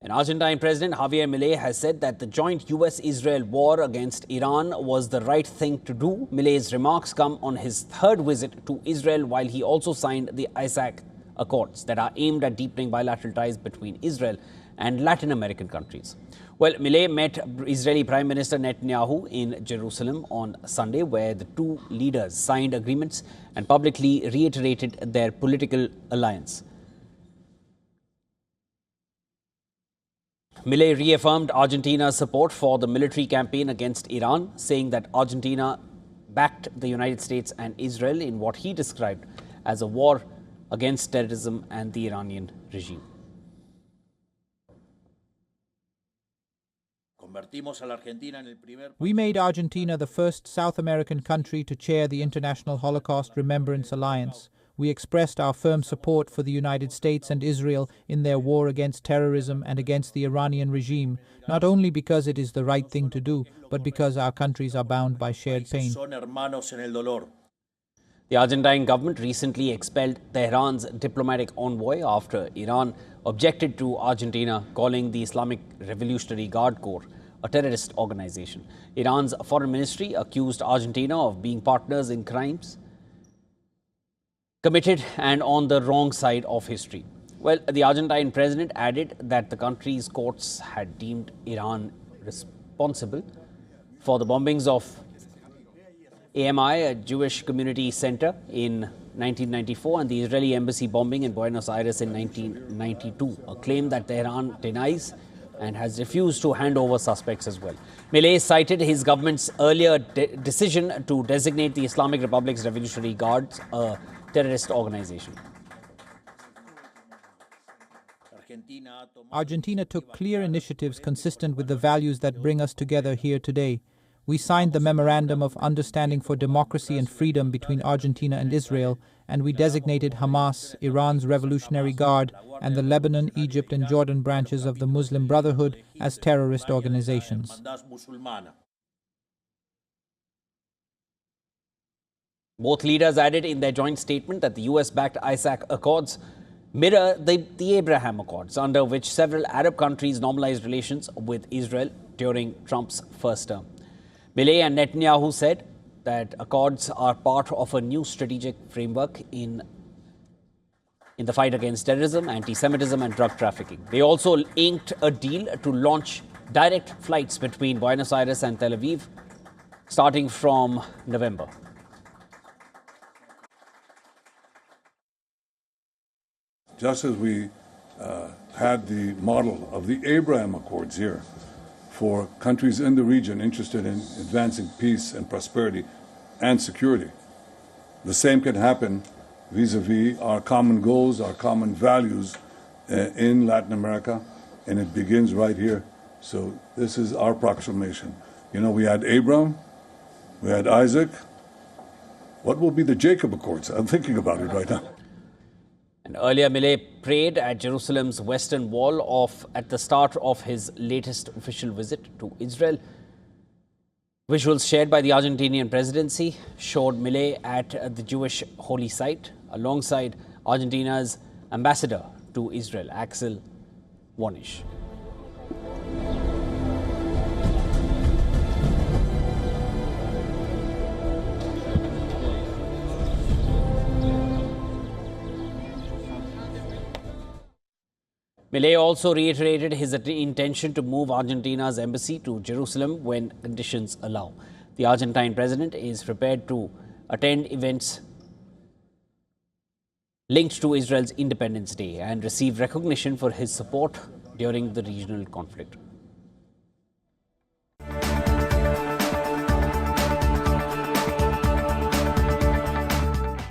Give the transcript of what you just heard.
And Argentine President Javier Milei has said that the joint US-Israel war against Iran was the right thing to do. Milei's remarks come on his third visit to Israel, while he also signed the Isaac Accords that are aimed at deepening bilateral ties between Israel and Latin American countries. Well, Milei met Israeli Prime Minister Netanyahu in Jerusalem on Sunday, where the two leaders signed agreements and publicly reiterated their political alliance. Milei reaffirmed Argentina's support for the military campaign against Iran, saying that Argentina backed the United States and Israel in what he described as a war against terrorism and the Iranian regime. We made Argentina the first South American country to chair the International Holocaust Remembrance Alliance. We expressed our firm support for the United States and Israel in their war against terrorism and against the Iranian regime, not only because it is the right thing to do, but because our countries are bound by shared pain. The Argentine government recently expelled Tehran's diplomatic envoy after Iran objected to Argentina calling the Islamic Revolutionary Guard Corps a terrorist organization. Iran's foreign ministry accused Argentina of being partners in crimes committed and on the wrong side of history. Well, the Argentine president added that the country's courts had deemed Iran responsible for the bombings of AMI, a Jewish community center, in 1994 and the Israeli embassy bombing in Buenos Aires in 1992, a claim that Tehran denies and has refused to hand over suspects as well. Milei cited his government's earlier decision to designate the Islamic Republic's Revolutionary Guards a terrorist organization. Argentina took clear initiatives consistent with the values that bring us together here today. We signed the Memorandum of Understanding for Democracy and Freedom between Argentina and Israel, and we designated Hamas, Iran's Revolutionary Guard, and the Lebanon, Egypt, and Jordan branches of the Muslim Brotherhood as terrorist organizations. Both leaders added in their joint statement that the US-backed Isaac Accords mirror the Abraham Accords, under which several Arab countries normalized relations with Israel during Trump's first term. Milei and Netanyahu said that accords are part of a new strategic framework in the fight against terrorism, anti-Semitism and drug trafficking. They also inked a deal to launch direct flights between Buenos Aires and Tel Aviv starting from November. Just as we had the model of the Abraham Accords here for countries in the region interested in advancing peace and prosperity and security, the same can happen vis-a-vis our common goals, our common values in Latin America, and it begins right here. So this is our proclamation. You know, we had Abraham, we had Isaac. What will be the Jacob Accords? I'm thinking about it right now. And earlier, Milei prayed at Jerusalem's Western Wall at the start of his latest official visit to Israel. Visuals shared by the Argentinian presidency showed Milei at the Jewish holy site alongside Argentina's ambassador to Israel, Axel Wonisch. Milei also reiterated his intention to move Argentina's embassy to Jerusalem when conditions allow. The Argentine president is prepared to attend events linked to Israel's Independence Day and receive recognition for his support during the regional conflict.